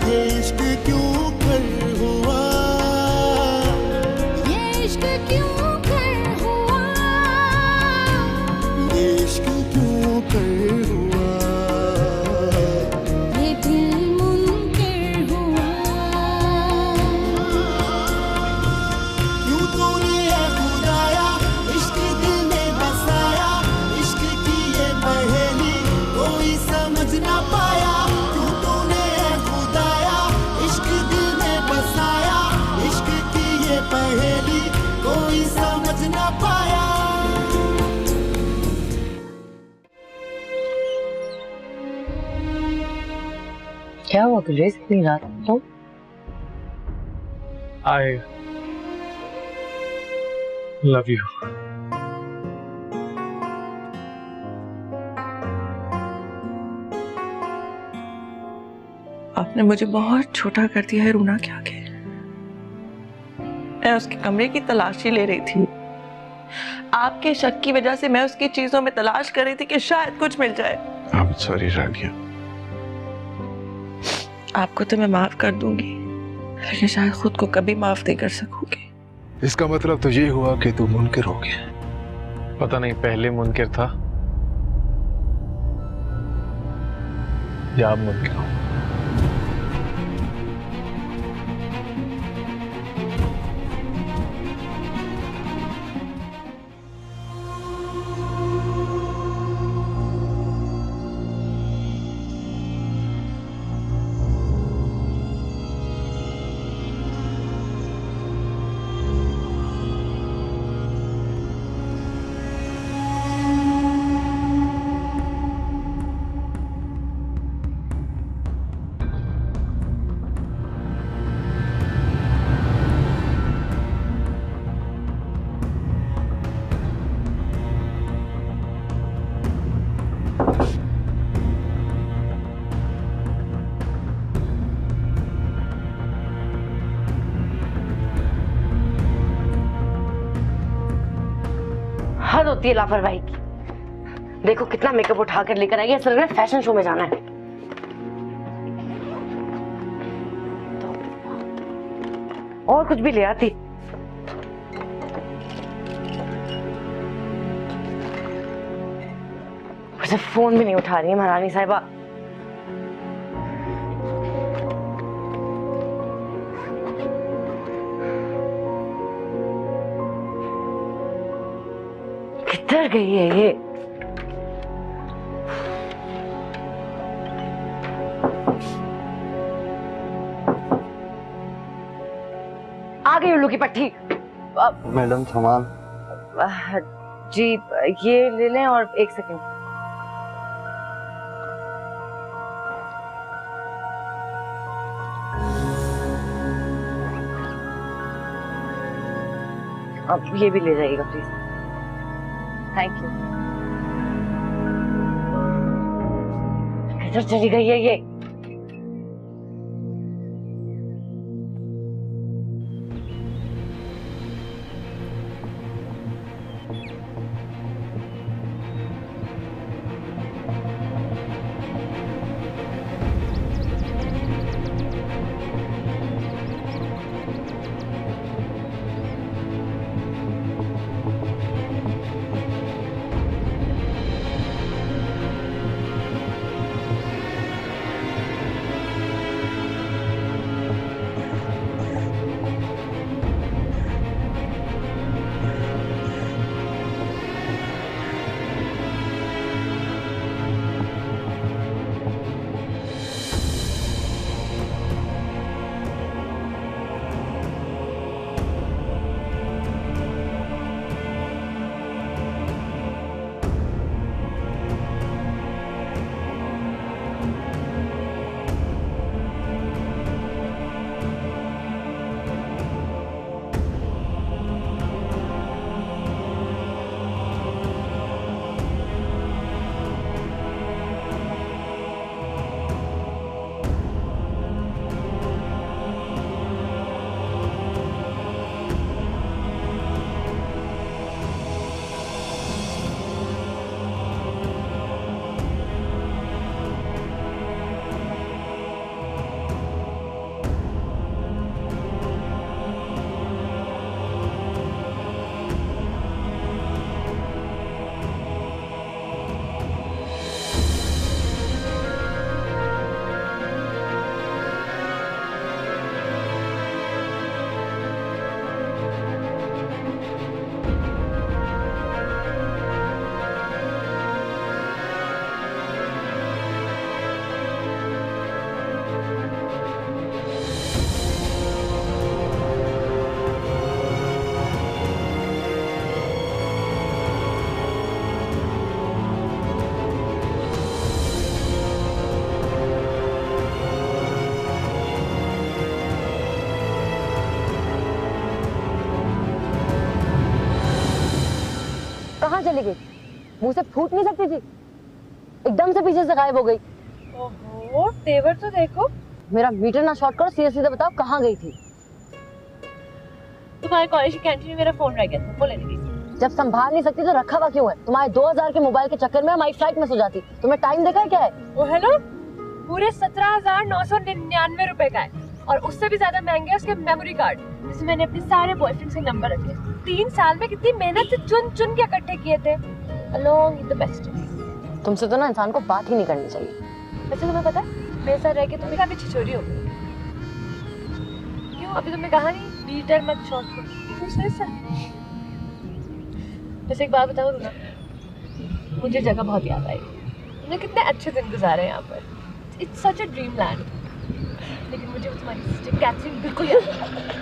ये इश्क क्यों कर हुआ, ये इश्क क्यों कर हुआ, ये इश्क क्यों कर हुआ, ये दिल मुनकिर हुआ। यूं तूने है खुदाया इश्क दिल में बसाया, इश्क की ये पहेली कोई समझ ना पाया। यूं तूने है खुदाया इश्क दिल में बसाया, इश्क की ये पहेली कोई समझ ना पाया। क्या हुआ गुरेज, इतनी रात को? I love you. आपने मुझे बहुत छोटा कर दिया है रूना के आगे। मैं उसके कमरे की तलाशी ले रही थी। आपके शक की वजह से मैं उसकी चीजों में तलाश कर रही थी कि शायद कुछ मिल जाए। I'm sorry, रानिया। आपको तो मैं माफ कर दूंगी, लेकिन शायद खुद को कभी माफ नहीं कर सकूंगी। इसका मतलब तो ये हुआ कि तू मुनकिर हो गया। पता नहीं पहले मुनकिर था या अब मुनकिर हो। हद होती है लापरवाही की। देखो कितना मेकअप उठा कर लेकर आई है, ऐसा लग रहा है फैशन शो में जाना है। तो और कुछ भी ले आती। वैसे फोन भी नहीं उठा रही है महारानी साहिबा। किधर गई है ये? आ गई उल्लू की पट्टी। मैडम सामान। जी ये ले लें और एक सेकंड। अब ये भी ले जाइएगा प्लीज। Thank you. किधर चली गई है ये? चली गई? मुंह से फूट नहीं सकती थी? एकदम से पीछे से गायब हो गई। ओहो, तेवर तो देखो। मेरा मीटर ना शॉर्ट करो, सीधे सीधे बताओ कहाँ गई थी? तुम्हारे कॉलेज की कैंटीन में मेरा फोन रह गया था, वो लेने गई थी। जब संभाल नहीं सकती तो रखा हुआ क्यों है? तुम्हारे 2000 के मोबाइल के चक्कर में हमारी फ्लाइट मिस हो जाती। तुम्हें टाइम देखा है क्या है? ओ हेलो, पूरे 17,999 रुपए का है और उससे भी ज्यादा महंगे है उसके मेमोरी कार्ड, जिसमें मैंने अपने सारे बॉयफ्रेंड्स के नंबर रखे। 3 साल में कितनी मेहनत से चुन चुन के इकट्ठे किए थे। Along with the best. तुमसे तो ना इंसान को बात ही नहीं करनी चाहिए। वैसे तुम्हें पता है मेरे साथ रह के तुम्हें काफी छिछोरी हो गई। क्यों, अभी तुमने कहा नहीं मीटर मत शॉर्ट करो। वैसे एक बात बताऊं रूना, मुझे जगह बहुत याद आई। तुमने कितने अच्छे दिन गुजारे यहाँ पर। It's such a dream land. लेकिन मुझे तुम्हारी सिस्टर कैथरीन बिल्कुल याद नहीं।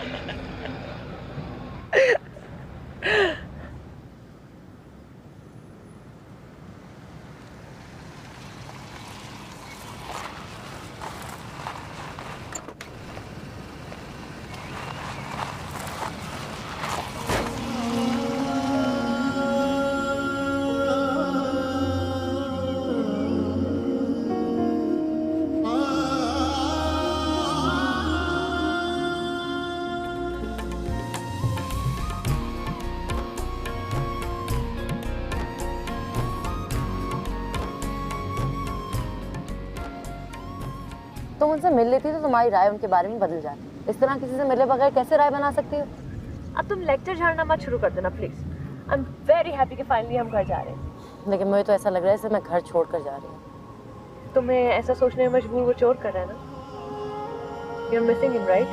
तुम उनसे मिल लेती तो तुम्हारी राय उनके बारे में बदल जाती। इस तरह किसी से मिले बगैर कैसे राय बना सकती हो? अब तुम लेक्चर झाड़ना मत शुरू कर देना please. I am very happy कि फाइनली हम घर जा रहे हैं। लेकिन मुझे तो ऐसा लग रहा है जैसे मैं घर छोड़ कर जा रही हूँ। तुम्हें ऐसा सोचने में मजबूर वो चोट कर रहा है ना। You are missing him right?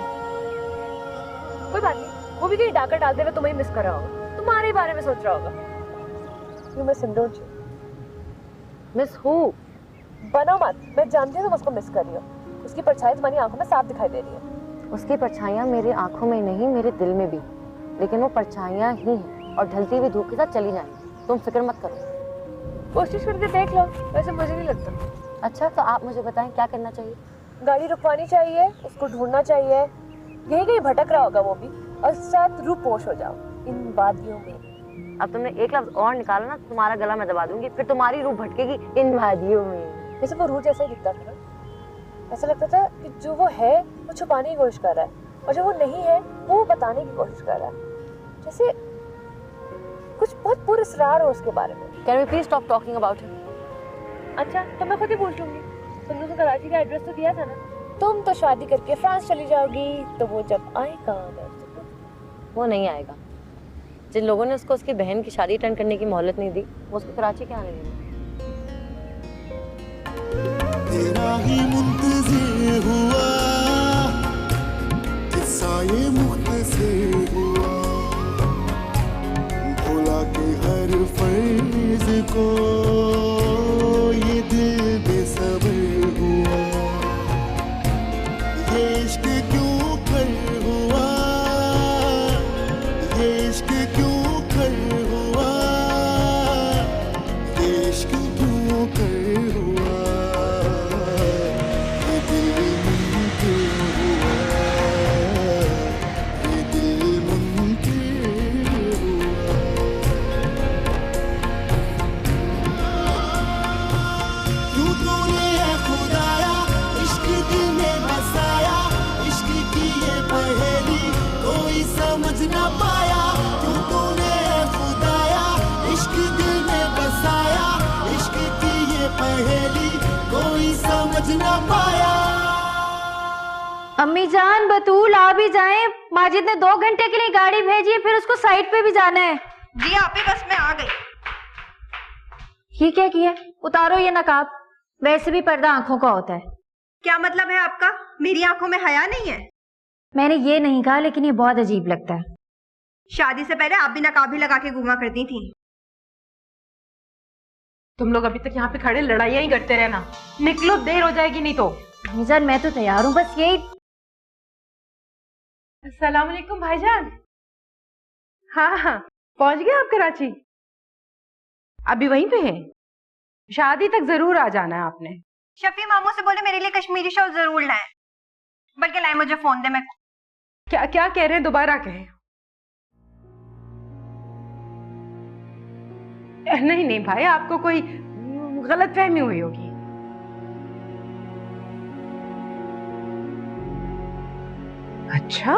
कोई बात नहीं, वो भी कहीं डाका डालते हुए तुम्हें मिस कर रहा होगा, तुम्हारे ही बारे में सोच रहा होगा। You miss him don't you? Miss who? बनो मत, मैं जानती हूँ तुम उसको मिस कर रही हो। उसकी परछाई तुम्हारी आंखों में साफ दिखाई दे रही है। उसकी परछाइयाँ मेरी आंखों में नहीं, मेरे दिल में भी। लेकिन वो परछाइयाँ ही हैं और ढलती हुई धूप के साथ चली जाएंगी। तुम फिक्र मत करो। कोशिश करके देख लो, वैसे मुझे नहीं लगता। अच्छा, तो आप मुझे बताएं क्या करना चाहिए? गाड़ी रुकवानी चाहिए, उसको ढूंढना चाहिए। यही कहीं भटक रहा होगा वो भी, और साथ रूपोश हो जाओ इन वादियों में। अब तुमने एक लफ्ज और निकाला ना, तुम्हारा गला मैं दबा दूंगी, फिर तुम्हारी रूह भटकेगी इन वादियों में। वैसे वो रूह जैसा ही दिखता था। ऐसा लगता था कि जो वो है वो छुपाने की कोशिश कर रहा है, और जो वो नहीं है वो बताने की कोशिश कर रहा है। जैसे कुछ बहुत पुरस्कार हो उसके बारे में। Can we please stop talking about him? अच्छा, तो मैं खुद ही पूछ लूंगी। तुमने तो कराची का एड्रेस तो दिया था ना। तुम तो शादी करके फ्रांस चली जाओगी, तो वो जब आएगा वो नहीं आएगा। जिन लोगों ने उसको उसकी बहन की शादी अटेंड करने की मोहलत नहीं दी, वो उसको कराची क्या आने देंगे? तेरा ही मुंतज़िर हुआ, किस्सा ये मुख्तसर हुआ, भुला के हर फर्ज को ये दिल बेसब्र हुआ। ये इश्क क्यों कर हुआ, ये इश्क क्यों कर हुआ, ये इश्क क्यों कर हुआ। ना पाया क्यों तूने खुदाया, इश्क दिल में बसाया, इश्क की ये पहेली कोई समझ ना पाया। अम्मी जान, बतूल आ भी जाएं। माजिद ने 2 घंटे के लिए गाड़ी भेजी है, फिर उसको साइड पे भी जाना है। जी आप ही, बस मैं आ गई। ये क्या किया? उतारो ये नकाब। वैसे भी पर्दा आंखों का होता है। क्या मतलब है आपका? मेरी आंखों में हया नहीं है? मैंने ये नहीं कहा, लेकिन ये बहुत अजीब लगता है। शादी से पहले आप भी नकाब ही लगा के घूमा करती थी। तुम लोग अभी तक यहाँ पे खड़े लड़ाइयाँ ही करते रहना। निकलो, देर हो जाएगी नहीं तो। अम्मी जान, मैं तो तैयार हूँ, बस यही। अस्सलाम वालेकुम भाईजान। हाँ, पहुंच गए आप कराची? अभी वहीं पे हैं? शादी तक जरूर आ जाना है आपने। शफी मामू से बोले मेरे लिए कश्मीरी शॉल जरूर लाएं। बल्कि लाए, मुझे फोन दे। मैं क्या क्या कह रहे हैं, दोबारा कहें। नहीं नहीं भाई, आपको कोई गलतफहमी हुई होगी। अच्छा,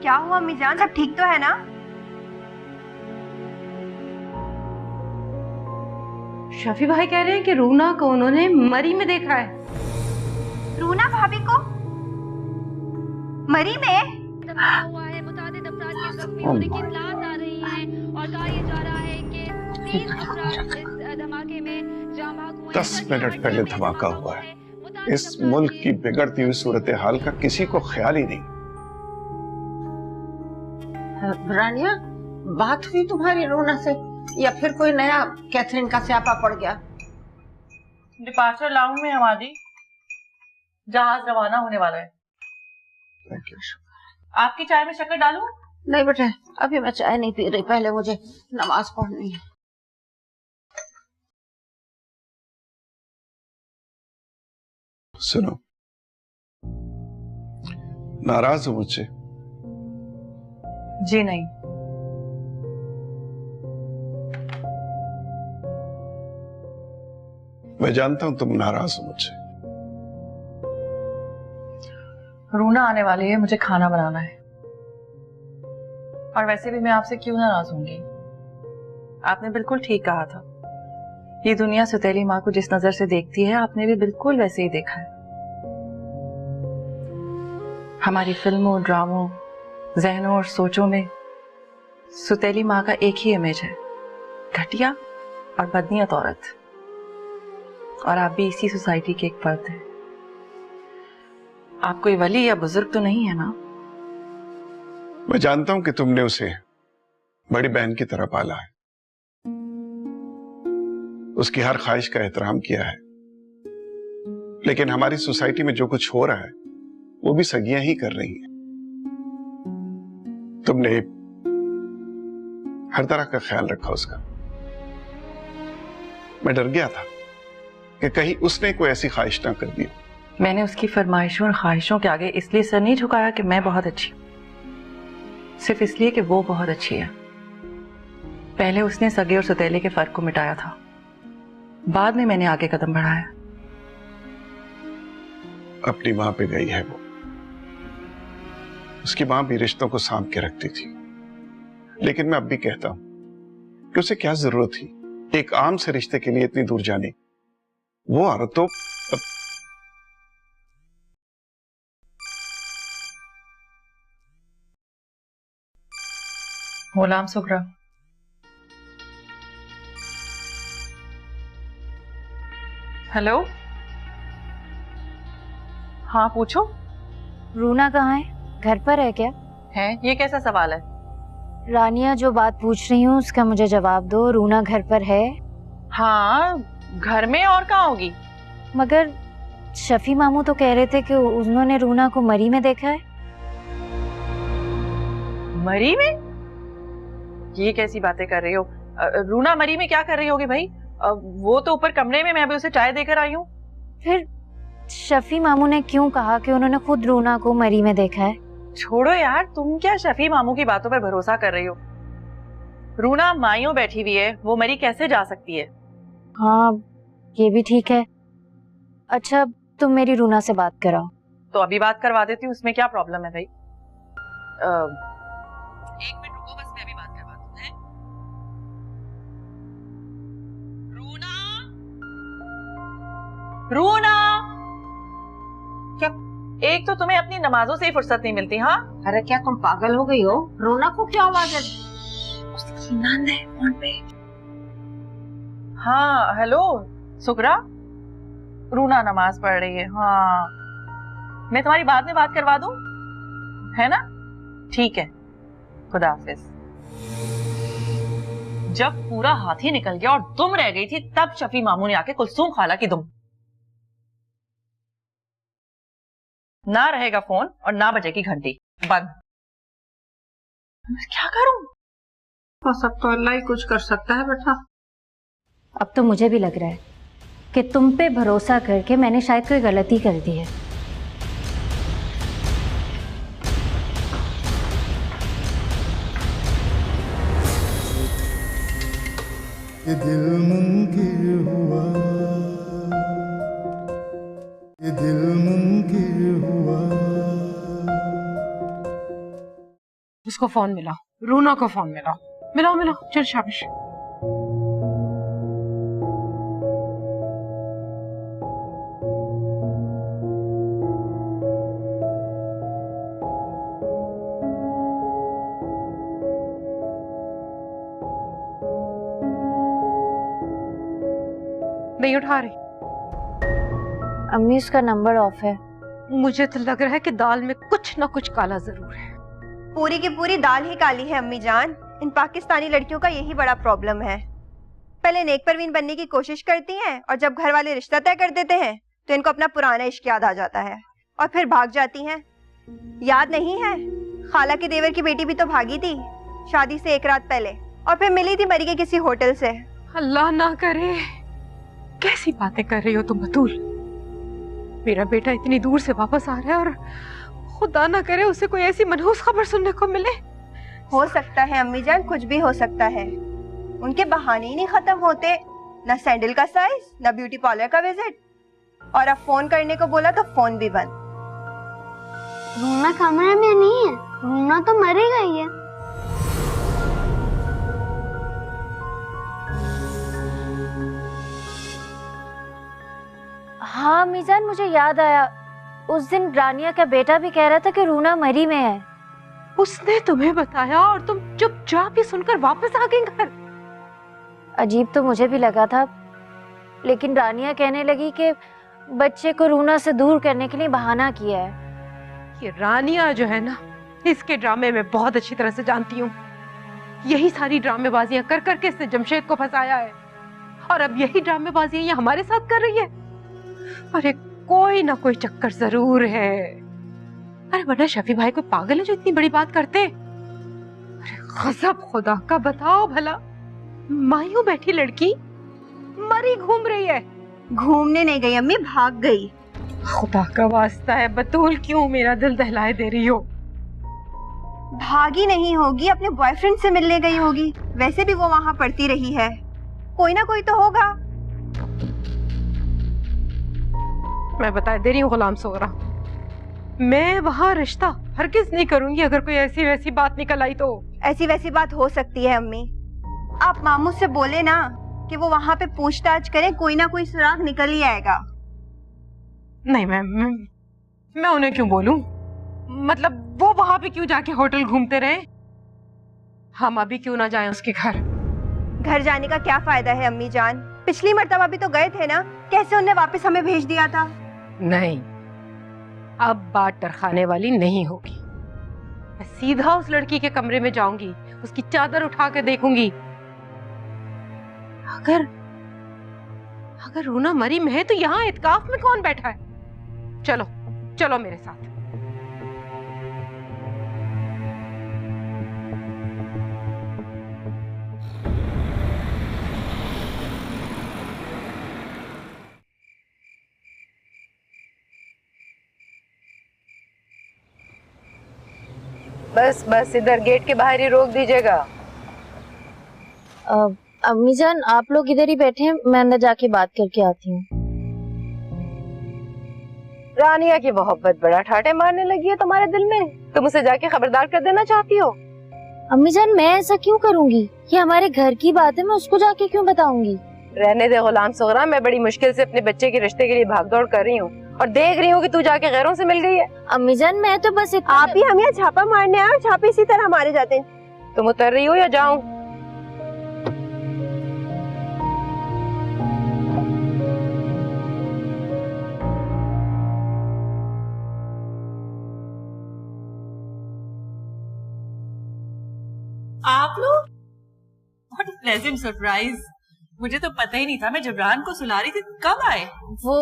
क्या हुआ अम्मी जान, सब ठीक तो है ना? शफी भाई कह रहे हैं कि रूना को उन्होंने मरी में देखा है। रूना भाभी को मरी में? हुआ है, मुतादिद अफराद के जख्मी होने की इत्तलात आ रही हैं और कहा यह जा रहा है कि 3 अफराद इस धमाके में जाँ भाग हुए। 10 मिनट पहले धमाका हुआ है। इस मुल्क की बिगड़ती हुई सूरत हाल का किसी को ख्याल ही नहीं। रानिया, बात हुई तुम्हारी रूना से या फिर कोई नया कैथरीन का स्यापा पड़ गया? डिपार्चर लाउंज में हमारी जहाज रवाना होने वाला है। Thank you. आपकी चाय में शक्कर डालूं? नहीं बेटे, अभी मैं चाय नहीं पी रही, पहले मुझे नमाज पढ़नी है। सुनो, नाराज हो मुझसे? जी नहीं। मैं जानता हूं तुम नाराज हो मुझसे। रूना आने वाली है, मुझे खाना बनाना है। और वैसे भी मैं आपसे क्यों नाराज होंगी? आपने बिल्कुल ठीक कहा था। ये दुनिया सौतेली माँ को जिस नजर से देखती है, आपने भी बिल्कुल वैसे ही देखा है। हमारी फिल्मों, ड्रामों, जहनों और सोचों में सौतेली माँ का एक ही इमेज है, घटिया और बदनीयत औरत। और आप भी इसी सोसाइटी के एक फर्द हैं। आप कोई वली या बुजुर्ग तो नहीं है ना? मैं जानता हूं कि तुमने उसे बड़ी बहन की तरह पाला है, उसकी हर ख्वाहिश का एहतराम किया है। लेकिन हमारी सोसाइटी में जो कुछ हो रहा है वो भी सगियां ही कर रही हैं। तुमने हर तरह का ख्याल रखा उसका। मैं डर गया था कि कहीं उसने कोई ऐसी ख्वाहिश ना कर दी। मैंने उसकी फरमाइशों और ख्वाहिशों के आगे इसलिए सर नहीं झुकाया कि मैं बहुत अच्छी हूं, सिर्फ इसलिए कि वो बहुत अच्छी है। पहले उसने सगे और सौतेले के फर्क को मिटाया था, बाद में मैंने आगे कदम बढ़ाया। अपनी मां पे गई है वो। उसकी मां भी रिश्तों को सांप के रखती थी, लेकिन मैं अब भी कहता हूं कि उसे क्या जरूरत थी एक आम से रिश्ते के लिए इतनी दूर जाने। वो औरत तो गुलाम सुगरा। हेलो, हाँ पूछो। रूना कहाँ है? घर पर है क्या? है? ये कैसा सवाल है? रानिया, जो बात पूछ रही हूँ उसका मुझे जवाब दो। रूना घर पर है? हाँ, घर में और कहाँ होगी? मगर शफी मामू तो कह रहे थे कि उन्होंने रूना को मरी में देखा है। मरी में? ये कैसी बातें कर रही हो? रूना मरी में क्या कर रही होगी भाई? वो तो ऊपर कमरे में, मैं अभी उसे चाय देकर आई हूँ। फिर शफी मामू ने क्यों कहा कि उन्होंने खुद रूना को मरी में देखा है? छोड़ो यार, तुम क्या शफी मामू की बातों पर भरोसा कर रही हो? रूना माइयों बैठी हुई है, वो मरी कैसे जा सकती है? हाँ, ये भी ठीक है। अच्छा, तुम मेरी रूना से बात कराओ। तो अभी बात करवा देती हूँ, उसमें क्या प्रॉब्लम है भाई? एक मिनट रुको, बस मैं भी बात करवा दूँ। हैं? रूना, रूना, क्या? एक तो तुम्हें अपनी नमाजों से ही फुर्सत नहीं मिलती। हाँ, अरे क्या तुम पागल हो गई हो? रूना को क्या आवाज है? उसकी नंद है फोन पे। हाँ हेलो सुगरा, रूना नमाज पढ़ रही है। हाँ, मैं तुम्हारी बाद में बात करवा दूं, है ना? ठीक है, खुदा हाफिज। जब पूरा हाथी निकल गया और दुम रह गई थी, तब शफी मामू ने आके कुलसूम खाला की दुम। ना रहेगा फोन और ना बजेगी घंटी। बंद। क्या करूं? हो सब तो अल्लाह ही कुछ कर सकता है बेटा। अब तो मुझे भी लग रहा है कि तुम पे भरोसा करके मैंने शायद कोई गलती कर दी है। ये दिल मुनकिर हुआ, ये दिल मुनकिर हुआ। उसको फोन मिलाओ, रूना को फोन मिलाओ, मिलाओ चल शाबाश। नहीं उठा रही। अम्मी उसका नंबर ऑफ है। मुझे तो लग रहा है कि दाल में कुछ ना कुछ काला जरूर है। पूरी की पूरी दाल ही काली है अम्मी जान। इन पाकिस्तानी लड़कियों का यही बड़ा प्रॉब्लम है। पहले नेक परवीन बनने की कोशिश करती हैं और जब घर वाले रिश्ता तय कर देते हैं तो इनको अपना पुराना इश्क याद आ जाता है और फिर भाग जाती हैं। याद नहीं है, खाला के देवर की बेटी भी तो भागी थी शादी से एक रात पहले और फिर मिली थी मरी के किसी होटल से। अल्लाह ना करे, कैसी बातें कर रही हो तुम बतूल। मेरा बेटा इतनी दूर से वापस आ रहा है और खुदा ना करे उसे कोई ऐसी मनहूस खबर सुनने को मिले। हो सकता है अम्मी जान, कुछ भी हो सकता है। उनके बहाने ही नहीं खत्म होते, न सैंडल का साइज, न ब्यूटी पार्लर का विजिट, और अब फोन करने को बोला तो फोन भी बंद। रूना कमरे में नहीं है, रूना तो मरी गई है। हाँ मीजान, मुझे याद आया, उस दिन रानिया का बेटा भी कह रहा था कि रूना मरी में है। उसने तुम्हें बताया और तुम चुपचाप ही सुनकर वापस आ गई घर। अजीब तो मुझे भी लगा था, लेकिन रानिया कहने लगी कि बच्चे को रूना से दूर करने के लिए बहाना किया है। ये रानिया जो है ना, इसके ड्रामे में बहुत अच्छी तरह से जानती हूँ। यही सारी ड्रामेबाजियां कर करके इसने जमशेद को फंसाया है और अब यही ड्रामेबाजियां ये हमारे साथ कर रही है। अरे कोई ना कोई चक्कर जरूर है। अरे वरना शफी भाई कोई पागल है जो इतनी बड़ी बात करते? अरे गजब खुदा का, बताओ भला, मायूं बैठी लड़की मरी घूम रही है। घूमने नहीं गई अम्मी, भाग गई। खुदा का वास्ता है बतूल, क्यों मेरा दिल दहलाए दे रही हो? भागी नहीं होगी, अपने बॉयफ्रेंड से मिलने गई होगी। वैसे भी वो वहां पढ़ती रही है, कोई ना कोई तो होगा। मैं बता दे रही हूँ गुलाम सोगरा, मैं वहाँ रिश्ता हरगिज नहीं करूंगी अगर कोई ऐसी वैसी बात निकल आई तो। ऐसी वैसी बात हो सकती है अम्मी, आप मामू से बोले ना कि वो वहाँ पे पूछताछ करें, कोई ना कोई सुराग निकल ही आएगा। नहीं मैं उन्हें क्यों बोलूं? मतलब वो वहाँ पे क्यों जाके होटल घूमते रहे? हम अभी क्यों ना जाएं उसके घर? घर जाने का क्या फायदा है अम्मी जान? पिछली मर्तबा भी तो गए थे ना, कैसे उन्हें वापस हमें भेज दिया था। नहीं, अब बात टरखाने वाली नहीं होगी। मैं सीधा उस लड़की के कमरे में जाऊंगी, उसकी चादर उठा के देखूंगी। अगर रूना मरी में है तो यहाँ इत्काफ में कौन बैठा है? चलो चलो मेरे साथ। बस इधर गेट के बाहर ही रोक दीजिएगा। अम्मी जान, आप लोग इधर ही बैठे हैं, मैं अंदर जाके बात करके आती हूँ। रानिया की मोहब्बत बड़ा ठाटे मारने लगी है तुम्हारे दिल में, तुम उसे जाके खबरदार कर देना चाहती हो। अम्मी जान, मैं ऐसा क्यों करूँगी? ये हमारे घर की बात है, मैं उसको जाके क्यों बताऊंगी? रहने दे गुलाम सोगरा, मैं बड़ी मुश्किल से अपने बच्चे के रिश्ते के लिए भागदौड़ कर रही हूँ और देख रही हूँ कि तू जाके गैरों से मिल गई है। अम्मी जान, मैं तो बस आप ही हम यहाँ छापा मारने आए और छापे इसी तरह मारे जाते हैं। तुम उतर रही हो या जाऊं? आप लोग? What pleasant surprise. मुझे तो पता ही नहीं था, मैं जबरान को सुला रही थी, कब आए? वो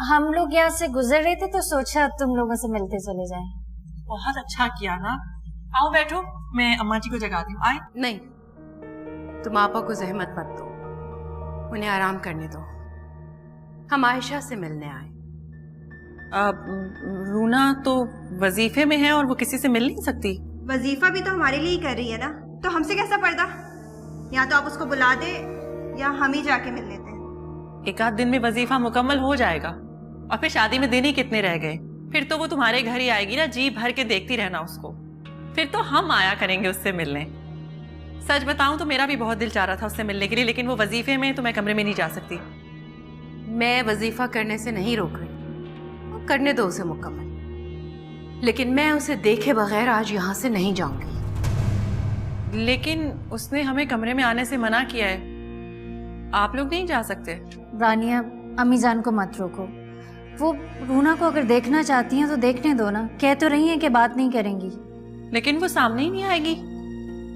हम लोग यहाँ से गुजर रहे थे तो सोचा तुम लोगों से मिलते चले जाएं। बहुत अच्छा किया ना। आओ बैठो, मैं अम्मा जी को जगाती हूँ। आए? नहीं, तुम आपा को जहमत मत दो, उन्हें आराम करने दो। हम आयशा से मिलने आए। रूना तो वजीफे में है और वो किसी से मिल नहीं सकती। वजीफा भी तो हमारे लिए ही कर रही है ना, तो हमसे कैसा पर्दा? या तो आप उसको बुला दे या हम ही जाके मिल लेते हैं? एक आध दिन में वजीफा मुकम्मल हो जाएगा और फिर शादी में दिन ही कितने रह गए। फिर तो वो तुम्हारे घर ही आएगी ना, जी भर के देखती रहना उसको। फिर तो हम आया करेंगे उससे मिलने। सच बताऊं तो मेरा भी बहुत दिल चाह रहा था उससे मिलने के लिए, लेकिन वो वजीफे में तो मैं कमरे में नहीं जा सकती। मैं वजीफा करने से नहीं रोक रही, करने दो उसे मुकम्मल, लेकिन मैं उसे देखे बगैर आज यहाँ से नहीं जाऊंगी। लेकिन उसने हमें कमरे में आने से मना किया है, आप लोग नहीं जा सकते? रानिया, अम्मी जान को मत रोको। वो रूना को अगर देखना चाहती हैं तो देखने दो ना। कह तो रही हैं कि बात नहीं करेंगी। लेकिन वो सामने ही नहीं आएगी।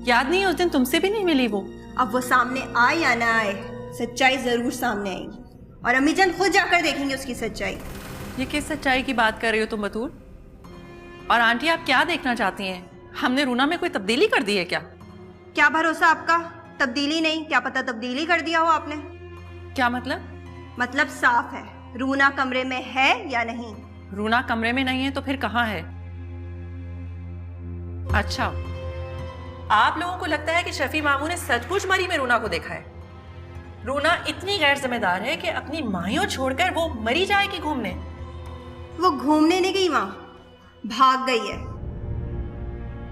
याद नहीं उस दिन तुमसे भी नहीं मिली वो? अब वो सामने आए या ना आए, सच्चाई जरूर सामने आएगी और अम्मी जान खुद जाकर देखेंगे उसकी सच्चाई। ये किस सच्चाई की बात कर रही हो तुम बतूल? और आंटी आप क्या देखना चाहती हैं? हमने रूना में कोई तब्दीली कर दी है क्या? क्या भरोसा आपका? तब्दीली नहीं, क्या पता तब्दीली कर दिया हो आपने। क्या मतलब? मतलब साफ है, रूना कमरे में है या नहीं। रूना कमरे में नहीं है तो फिर कहाँ है? अच्छा, आप लोगों को लगता है कि शफी मामू ने सचमुच मरी में रूना को देखा है? रूना इतनी गैर जिम्मेदार है कि अपनी माहियों छोड़कर वो मरी जाएगी घूमने? वो घूमने नहीं गई, वहां भाग गई है।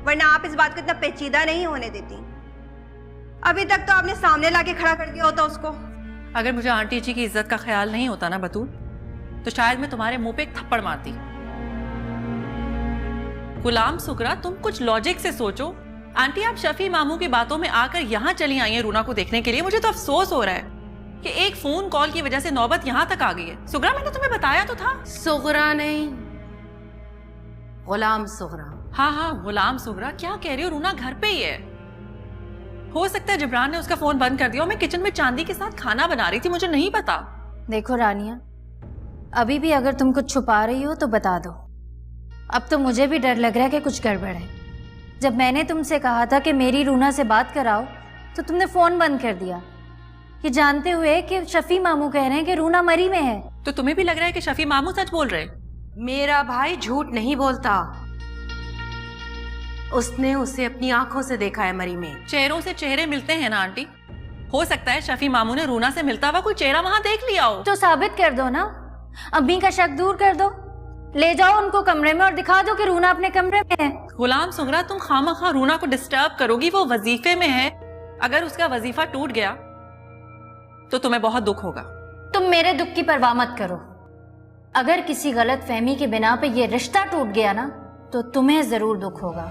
वरना आप इस बात को इतना पेचीदा नहीं होने देती। अभी तक तो आपने सामने लाके खड़ा कर दिया होता उसको। अगर मुझे आंटी जी की इज्जत का ख्याल नहीं होता ना बतूल, तो शायद मैं तुम्हारे मुंह पे एक थप्पड़ मारती। गुलाम सुगरा, तुम कुछ लॉजिक से सोचो। आंटी आप शफी मामू की बातों में आकर यहाँ चली आई हैं रूना को देखने के लिए। मुझे तो अफसोस हो रहा है कि एक फोन कॉल की वजह से नौबत यहाँ तक आ गई है। सुगरा, मैंने तुम्हें बताया तो था। सुगरा नहीं, गुलाम सुगरा। हाँ हाँ, गुलाम सुगरा। क्या कह रही हो? रूना घर पे ही है। हो सकता है जिब्रान ने उसका फोन बंद कर दिया। मैं किचन में चांदी के साथ खाना बना रही थी, मुझे नहीं पता। देखो रानिया, अभी भी अगर तुम कुछ छुपा रही हो तो बता दो। अब तो मुझे भी डर लग रहा है कि कुछ गड़बड़ है। जब मैंने तुमसे कहा था कि मेरी रूना से बात कराओ तो तुमने फोन बंद कर दिया, ये जानते हुए कि शफी मामू कह रहे हैं कि रूना मरी में है। तो तुम्हें भी लग रहा है कि शफी मामू सच बोल रहे? मेरा भाई झूठ नहीं बोलता। उसने उसे अपनी आंखों से देखा है मरी में। चेहरों से चेहरे मिलते हैं ना आंटी। हो सकता है शफी मामू ने रूना से मिलता हुआ कोई चेहरा वहां देख लिया हो। तो साबित कर दो ना, अम्मी का शक दूर कर दो। ले जाओ उनको कमरे में और दिखा दो कि रूना अपने कमरे में है। गुलाम सुगरा, तुम खामखा रूना को डिस्टर्ब करोगी। वो वजीफे में है। अगर उसका वजीफा टूट गया तो तुम्हें बहुत दुख होगा। तुम मेरे दुख की परवाह मत करो। अगर किसी गलत फहमी की बिना पे ये रिश्ता टूट गया ना तो तुम्हें जरूर दुख होगा।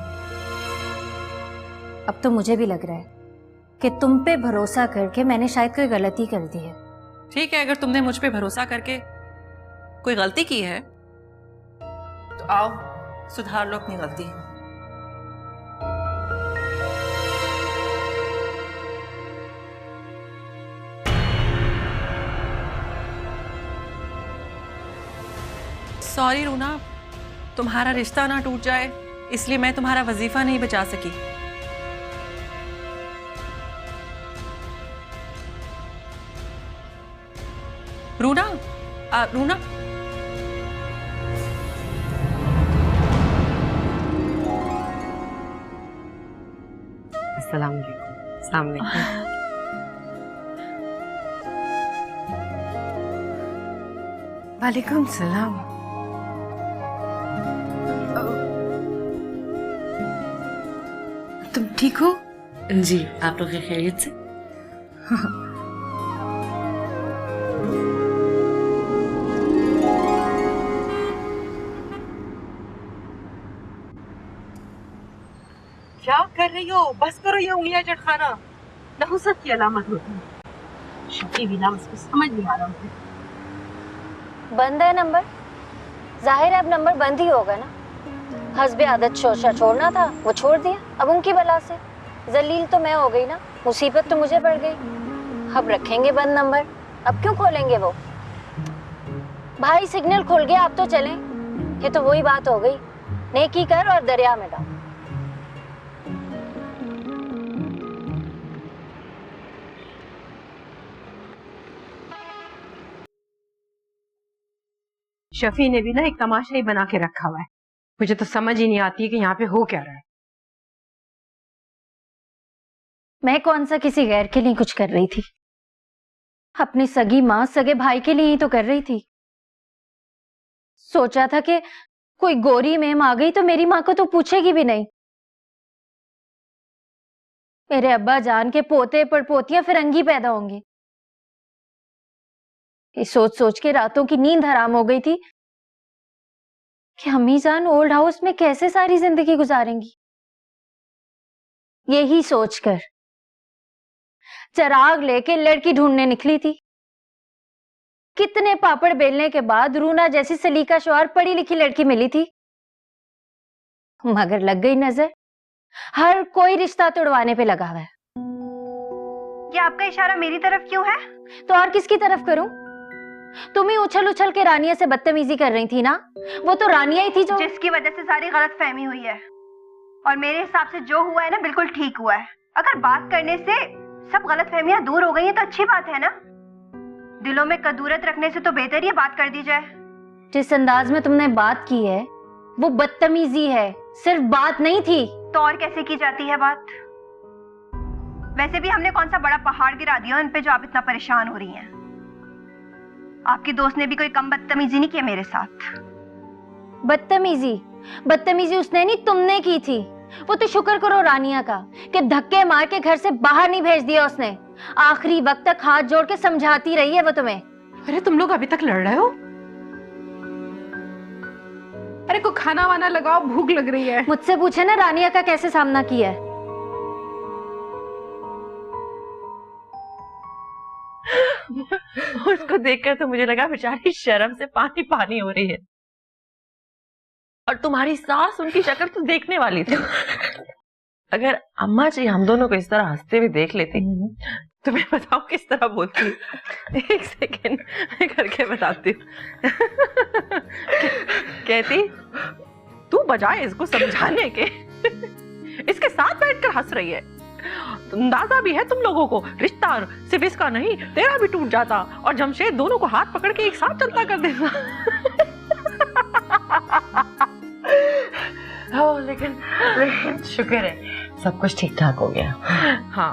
अब तो मुझे भी लग रहा है कि तुम पे भरोसा करके मैंने शायद कोई गलती कर दी है। ठीक है, अगर तुमने मुझ पे भरोसा करके कोई गलती की है तो आओ सुधार लो अपनी गलती। सॉरी रूना, तुम्हारा रिश्ता ना टूट जाए इसलिए मैं तुम्हारा वजीफा नहीं बचा सकी। रूना, रूना, अस्सलाम वालेकुम। अस्सलाम वालेकुम। वालेकुम सलाम। तुम ठीक हो? जी, आप लोग खैरियत से? क्या कर रही हो? बस करो ये उंगलियां चटकाना, नहुसत की अलामत होती है। शफी भी नाम उसको समझ नहीं आ रहा मुझे। बंद है नंबर, जाहिर है अब नंबर बंद ही होगा ना। हस्बे आदत शोशा छोड़ना था, वो छोड़ दिया। अब उनकी बला से जलील तो मैं हो गई ना, मुसीबत तो मुझे पड़ गई। अब रखेंगे बंद नंबर, अब क्यों खोलेंगे वो? भाई सिग्नल खुल गया, अब तो चलें। ये तो वही बात हो गई, नेकी कर और दरिया में डाल। शफी ने भी ना एक तमाशा ही बना के रखा हुआ है। मुझे तो समझ ही नहीं आती है कि यहाँ पे हो क्या रहा है। मैं कौन सा किसी गैर के लिए कुछ कर रही थी? अपनी सगी माँ सगे भाई के लिए ही तो कर रही थी। सोचा था कि कोई गोरी मेम आ गई तो मेरी माँ को तो पूछेगी भी नहीं। मेरे अब्बा जान के पोते पड़पोतियां फिरंगी पैदा होंगे। ये सोच सोच के रातों की नींद हराम हो गई थी कि अम्मी जान ओल्ड हाउस में कैसे सारी जिंदगी गुजारेंगी। यही सोचकर चिराग लेके लड़की ढूंढने निकली थी। कितने पापड़ बेलने के बाद रूना जैसी सलीका शौहर पढ़ी लिखी लड़की मिली थी, मगर लग गई नजर। हर कोई रिश्ता तोड़वाने पे लगा हुआ है। ये आपका इशारा मेरी तरफ क्यों है? तो और किसकी तरफ करूं? तुम ही उछल उछल के रानिया से बदतमीजी कर रही थी ना। वो तो रानिया ही थी जो जिसकी वजह से सारी गलत फहमी हुई है। और मेरे हिसाब से जो हुआ है ना बिल्कुल ठीक हुआ है। अगर बात करने से सब गलत फहमियां दूर हो गई हैं तो अच्छी बात है ना। दिलों में कदूरत रखने से तो बेहतर ये बात कर दी जाए। जिस अंदाज में तुमने बात की है वो बदतमीजी है, सिर्फ बात नहीं थी। तो और कैसे की जाती है बात? वैसे भी हमने कौन सा बड़ा पहाड़ गिरा दिया इन पे जो आप इतना परेशान हो रही हैं। आपकी दोस्त ने भी कोई कम बदतमीजी नहीं की मेरे साथ। बदतमीजी उसने नहीं तुमने की थी। वो तो शुक्र करो रानिया का कि धक्के मार के घर से बाहर नहीं भेज दिया उसने। आखिरी वक्त तक हाथ जोड़ के समझाती रही है वो तुम्हें। अरे तुम लोग अभी तक लड़ रहे हो? अरे को खाना वाना लगाओ, भूख लग रही है। मुझसे पूछे ना रानिया का कैसे सामना किया है। उसको देखकर तो मुझे लगा बेचारी शर्म से पानी पानी हो रही है। और तुम्हारी सास, उनकी शक्ल तो देखने वाली थी। अगर अम्मा जी हम दोनों को इस तरह हंसते हुए देख लेती तो मैं बताऊं किस तरह बोलती। एक सेकेंड मैं करके बताती हूँ। कहती तू बजाय इसको समझाने के इसके साथ बैठकर हंस रही है। अंदाजा भी है तुम लोगों को, रिश्ता सिर्फ इसका नहीं तेरा भी टूट जाता और जमशेद दोनों को हाथ पकड़ के एक साथ चलता कर देता। हो लेकिन शुक्र है सब कुछ ठीक ठाक हो गया। हाँ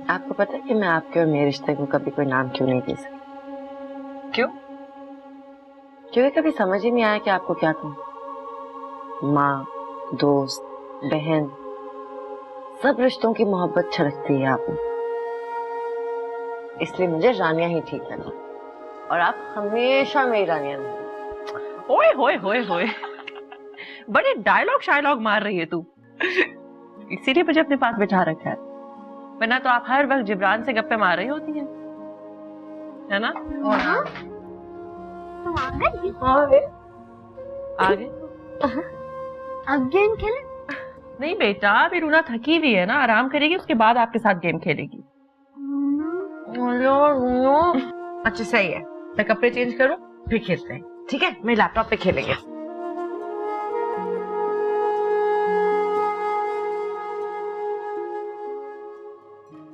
आपको पता है कि मैं आपके और मेरे रिश्ते को कभी कोई नाम क्यों नहीं दे सकती? क्यों? क्योंकि कभी समझ ही नहीं आया कि आपको क्या कहूं। माँ, दोस्त, बहन, सब रिश्तों की मोहब्बत छलकती है आप में। इसलिए मुझे रानिया ही ठीक लगा और आप हमेशा मेरी रानिया नहीं। ओए होए होए होए, बड़े डायलॉग शायलॉग मार रही है तू। इसीलिए मुझे अपने पास बिठा रखा है, वरना तो आप हर वक्त जिब्रान से गप्पे मार रही होती हैं, है ना? तुम आ गई? आगे अब गेम खेले? नहीं बेटा, अभी रूना थकी हुई है ना, आराम करेगी, उसके बाद आपके साथ गेम खेलेगी। अच्छा सही है, मैं कपड़े चेंज करूं फिर खेलते हैं, ठीक है? मैं लैपटॉप पे खेलेंगे।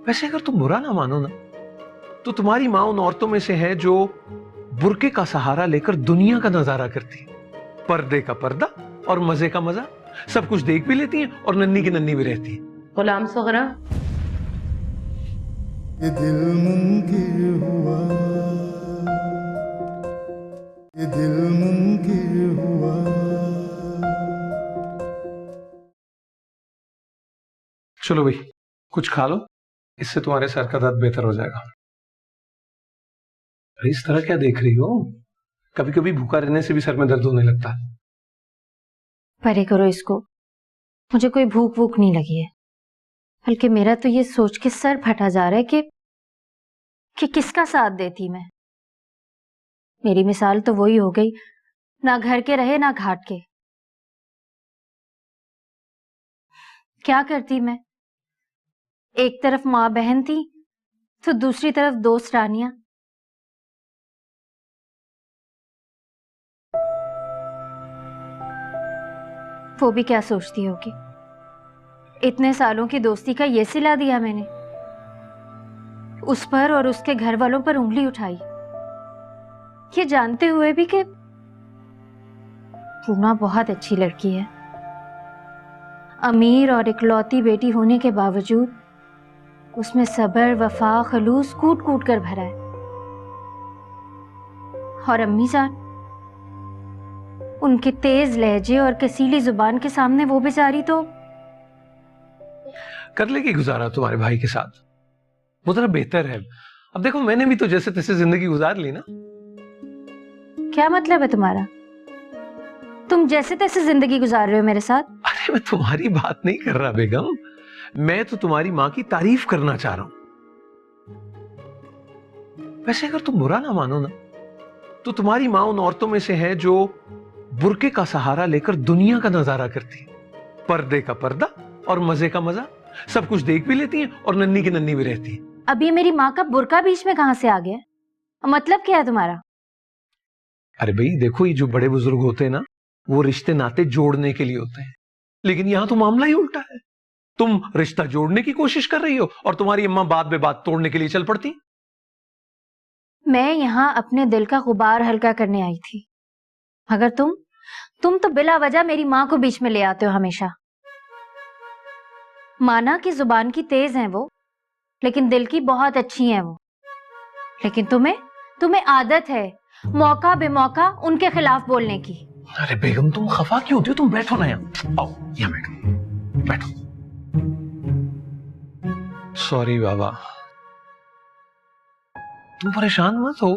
वैसे अगर तुम बुरा ना मानो ना, तो तुम्हारी माँ उन औरतों में से है जो बुरके का सहारा लेकर दुनिया का नजारा करती है। पर्दे का पर्दा और मजे का मजा, सब कुछ देख भी लेती हैं और नन्ही की नन्ही भी रहती है। गुलाम सोगरा, ये दिल मुमकिन हुआ, ये दिल मुमकिन हुआ। चलो भाई कुछ खा लो, इससे तुम्हारे सर का दर्द बेहतर हो जाएगा। अरे इस तरह क्या देख रही हो? कभी कभी भूखा रहने से भी सर में दर्द होने लगता है। परे करो इसको, मुझे कोई भूख भूख नहीं लगी है, बल्कि मेरा तो ये सोच के सर फटा जा रहा है कि किसका साथ देती मैं। मेरी मिसाल तो वही हो गई, ना घर के रहे ना घाट के। क्या करती मैं? एक तरफ माँ बहन थी तो दूसरी तरफ दोस्त रानिया। वो भी क्या सोचती होगी, इतने सालों की दोस्ती का ये सिला दिया मैंने, उस पर और उसके घर वालों पर उंगली उठाई, ये जानते हुए भी कि रूना बहुत अच्छी लड़की है। अमीर और इकलौती बेटी होने के बावजूद उसमें सब्र, वफा, खलूस कूट कूट कर भरा है। और अम्मी जान, उनके तेज लहजे और कसीली जुबान के सामने वो बेचारी तो कर लेगी गुजारा तुम्हारे भाई के साथ, वो जरा बेहतर है। अब देखो, मैंने भी तो जैसे तैसे जिंदगी गुजार ली ना। क्या मतलब है तुम्हारा? तुम जैसे तैसे जिंदगी गुजार रहे हो मेरे साथ? अरे मैं तुम्हारी बात नहीं कर रहा बेगम, मैं तो तुम्हारी माँ की तारीफ करना चाह रहा हूं। वैसे अगर तुम बुरा ना मानो ना, तो तुम्हारी माँ उन औरतों में से है जो बुरके का सहारा लेकर दुनिया का नजारा करती है। पर्दे का पर्दा और मजे का मजा, सब कुछ देख भी लेती है और नन्ही की नन्ही भी रहती है। अब ये मेरी माँ का बुरका बीच में कहां से आ गया? मतलब क्या है तुम्हारा? अरे भाई देखो, ये जो बड़े बुजुर्ग होते हैं ना, वो रिश्ते नाते जोड़ने के लिए होते हैं, लेकिन यहां तो मामला ही उल्टा है। तुम रिश्ता जोड़ने की कोशिश कर रही हो और तुम्हारी अम्मा बात बे बात तोड़ने के लिए चल पड़ती। मैं यहाँ अपने दिल का गुबार हल्का करने आई थी, मगर तुम तो बिला वजह मेरी माँ को बीच में ले आते हो हमेशा। माना कि जुबान की तेज हैं वो, लेकिन दिल की बहुत अच्छी हैं वो। लेकिन तुम्हें आदत है मौका बेमौका उनके खिलाफ बोलने की। अरे बेगम, तुम खफा क्यों होती हो? तुम बैठो ना यहाँ, आओ यहाँ बैठो। सॉरी बाबा, तुम परेशान मत हो,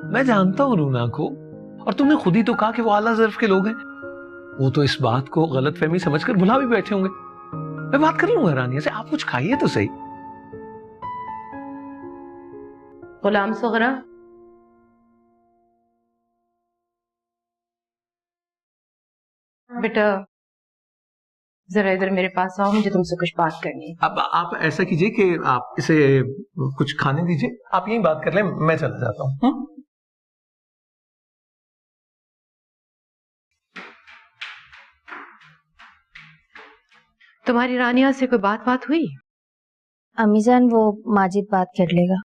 मैं जानता हूं रूना को, और तुमने खुद ही तो कहा कि वो आला ज़र्फ के लोग हैं। वो तो इस बात को गलतफहमी समझकर भुला भी बैठे होंगे। मैं बात कर लूंगा रानिया से, आप कुछ खाइए तो सही। गुलाम सगरा, बेटा जरा इधर मेरे पास आओ, मुझे तुमसे कुछ बात करनी है। अब आप ऐसा कीजिए कि आप इसे कुछ खाने दीजिए, आप यहीं बात कर लें, मैं चला जाता हूँ। तुम्हारी रानिया से कोई बात हुई? अम्मीजान, वो माजिद बात कर लेगा।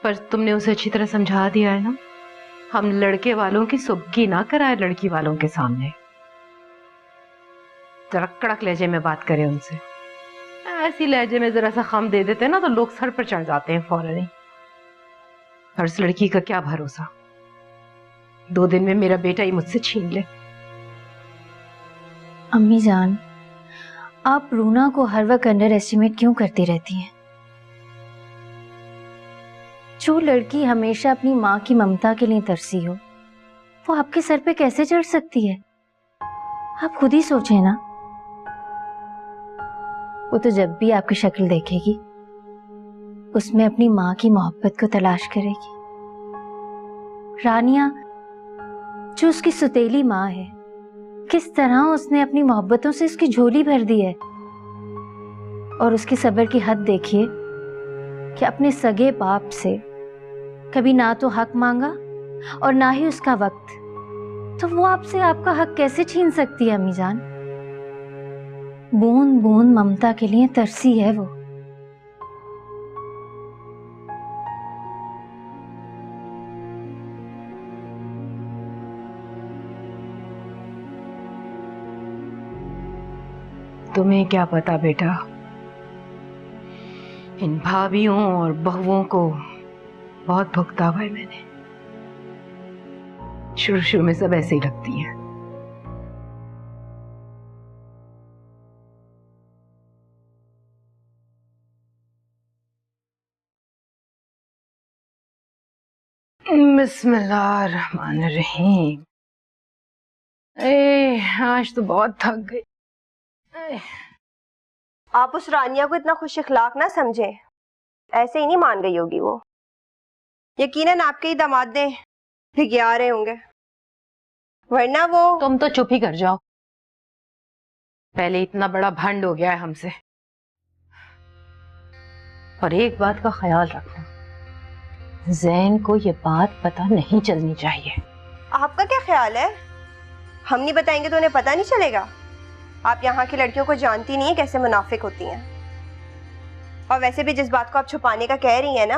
पर तुमने उसे अच्छी तरह समझा दिया है ना, हम लड़के वालों की सुबकी ना कराए लड़की वालों के सामने। जरा कड़क लहजे में बात करें उनसे। ऐसी लहजे में जरा सा खम दे देते ना तो लोग सर पर चढ़ जाते हैं फौरन ही। और उस लड़की का क्या भरोसा, 2 दिन में मेरा बेटा ही मुझसे छीन ले। अम्मी जान, आप रूना को हर वक्त अंडर एस्टिमेट क्यों करती रहती हैं? जो लड़की हमेशा अपनी माँ की ममता के लिए तरसी हो, वो आपके सर पे कैसे चढ़ सकती है? आप खुद ही सोचें ना। वो तो जब भी आपकी शक्ल देखेगी, उसमें अपनी माँ की मोहब्बत को तलाश करेगी। रानिया, जो उसकी सुतेली माँ है, किस तरह उसने अपनी मोहब्बतों से उसकी झोली भर दी है। और उसकी सब्र की हद देखिए कि अपने सगे बाप से कभी ना तो हक मांगा और ना ही उसका वक्त, तो वो आपसे आपका हक कैसे छीन सकती है अम्मी जान? बूंद बूंद ममता के लिए तरसी है वो। तुम्हें क्या पता बेटा, इन भाभियों और बहुओं को बहुत भुगता हुआ है मैंने। शुरू में सब ऐसे ही लगती हैं। बिस्मिल्लाहिर्रहमानिर्रहीम। आज तो बहुत थक गई। आप उस रानिया को इतना खुश इखलाक ना समझें, ऐसे ही नहीं मान गई होगी वो। यकीनन आपके ही दामादे भिगिया रहे होंगे, वरना वो। तुम तो चुप ही कर जाओ, पहले इतना बड़ा भंड हो गया है हमसे। और एक बात का ख्याल रखना, ज़ैन को ये बात पता नहीं चलनी चाहिए। आपका क्या ख्याल है? हम नहीं बताएंगे तो उन्हें पता नहीं चलेगा? आप यहाँ की लड़कियों को जानती नहीं है कैसे मुनाफिक होती हैं। और वैसे भी जिस बात को आप छुपाने का कह रही हैं ना,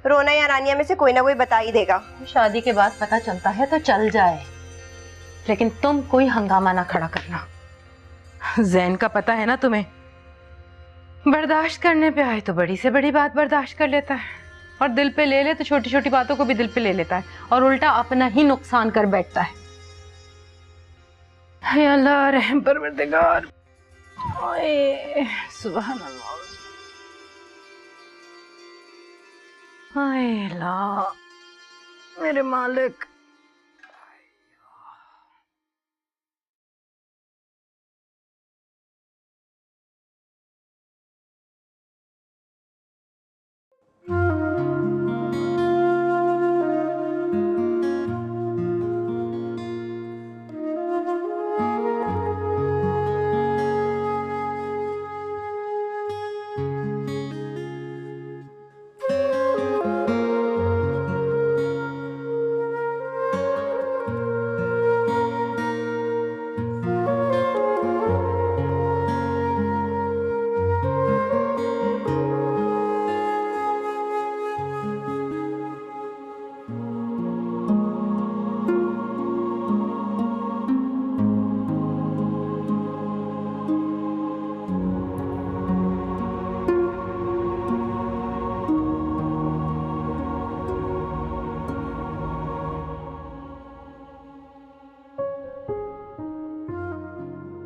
रोना या रानिया में से कोई ना कोई बता ही देगा। शादी के बाद पता चलता है तो चल जाए, लेकिन तुम कोई हंगामा ना खड़ा करना। जैन का पता है ना तुम्हें, बर्दाश्त करने पे आए तो बड़ी से बड़ी बात बर्दाश्त कर लेता है, और दिल पे ले ले तो छोटी छोटी बातों को भी दिल पे ले लेता है, और उल्टा अपना ही नुकसान कर बैठता है। हे अल्लाह रहम परवरदिगार, ओए सुभान अल्लाह, हाय अल्लाह मेरे मालिक।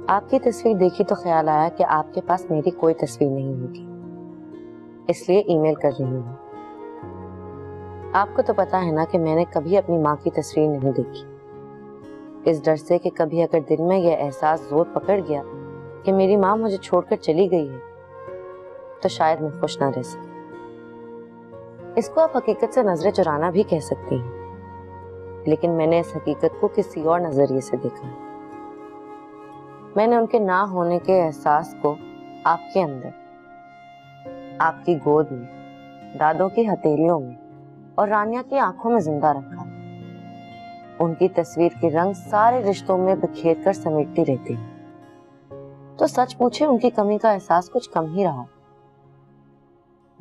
आपकी तस्वीर देखी तो ख्याल आया कि आपके पास मेरी कोई तस्वीर नहीं होगी, इसलिए ईमेल कर रही हूँ। आपको तो पता है ना कि मैंने कभी अपनी माँ की तस्वीर नहीं देखी, इस डर से कि कभी अगर दिल में यह एहसास जोर पकड़ गया कि मेरी माँ मुझे छोड़कर चली गई है तो शायद मैं खुश ना रह सकी। इसको आप हकीकत से नजरें चुराना भी कह सकती हैं, लेकिन मैंने इस हकीकत को किसी और नजरिए से देखा है। मैंने उनके ना होने के एहसास को आपके अंदर, आपकी गोद में, दादों की हथेलियों में और रानिया की आंखों में जिंदा रखा। उनकी तस्वीर के रंग सारे रिश्तों में बिखेर कर समेटती रहती है। तो सच पूछे उनकी कमी का एहसास कुछ कम ही रहा।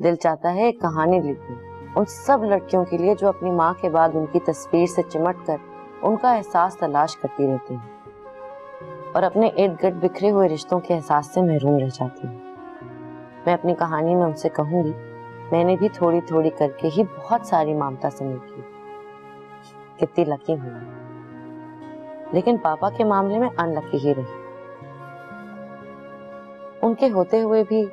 दिल चाहता है एक कहानी लिखूं उन सब लड़कियों के लिए जो अपनी माँ के बाद उनकी तस्वीर से चिमट कर उनका एहसास तलाश करती रहती हैं और अपने इर्द गिर्द बिखरे हुए रिश्तों के एहसास से महरूम रह जाती हूँ। मैं अपनी कहानी में उनसे कहूंगी, मैंने भी थोड़ी थोड़ी करके ही बहुत सारी ममता समेटी, कितनी लकी हूँ, लेकिन पापा के मामले में अनलकी ही रही। उनके होते हुए भी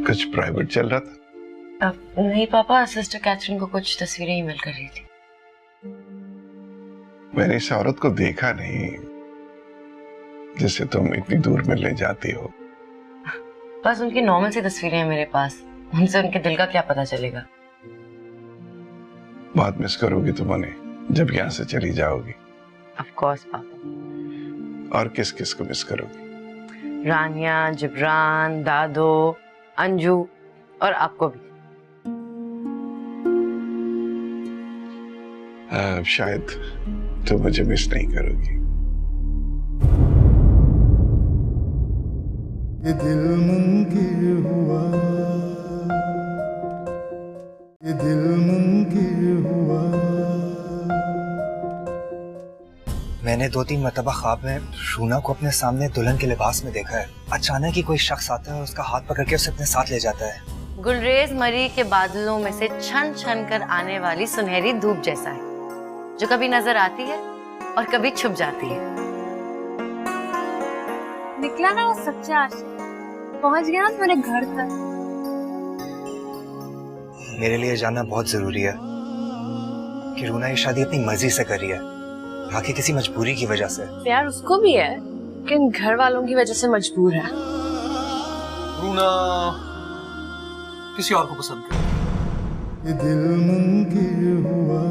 कुछ प्राइवेट चल रहा था? नहीं पापा, सिस्टर कैथरीन को कुछ तस्वीरें ईमेल कर रही थी। मैंने इस औरत को देखा नहीं जिसे तुम इतनी दूर मिलने जाती हो। बस उनकी नॉर्मल सी तस्वीरें हैं मेरे पास, उनसे उनके दिल का क्या पता चलेगा। बहुत मिस करोगी तुम उन्हें जब यहाँ से चली जाओगी। ऑफ कोर्स पापा। और किस किस को मिस करोगी? रानिया, जिब्रान, दादो, अंजू और आपको भी। शायद तुम मुझे मिस नहीं करोगी। ये दिल मुनकिर हुआ, ये दिल मुनकिर हुआ। मैंने 2-3 मरतबा ख्वाब में रूना को अपने सामने दुल्हन के लिबास में देखा है। अचानक ही कोई शख्स आता है और उसका हाथ पकड़ के उसे अपने साथ ले जाता है। गुलरेज मरी के बादलों में से छन छन कर आने वाली सुनहरी धूप जैसा है, जो कभी नजर आती है और कभी छुप जाती है। निकला ना वो सच्चा आशिक, पहुंच गया ना मेरे घर तक। मेरे लिए जानना बहुत जरूरी है कि रूना ये शादी अपनी मर्जी से कर रही है, बाकी किसी मजबूरी की वजह से। प्यार उसको भी है, लेकिन घर वालों की वजह से मजबूर है। रूना किसी और को पसंद कर। ये दिल मुनकिर हुआ।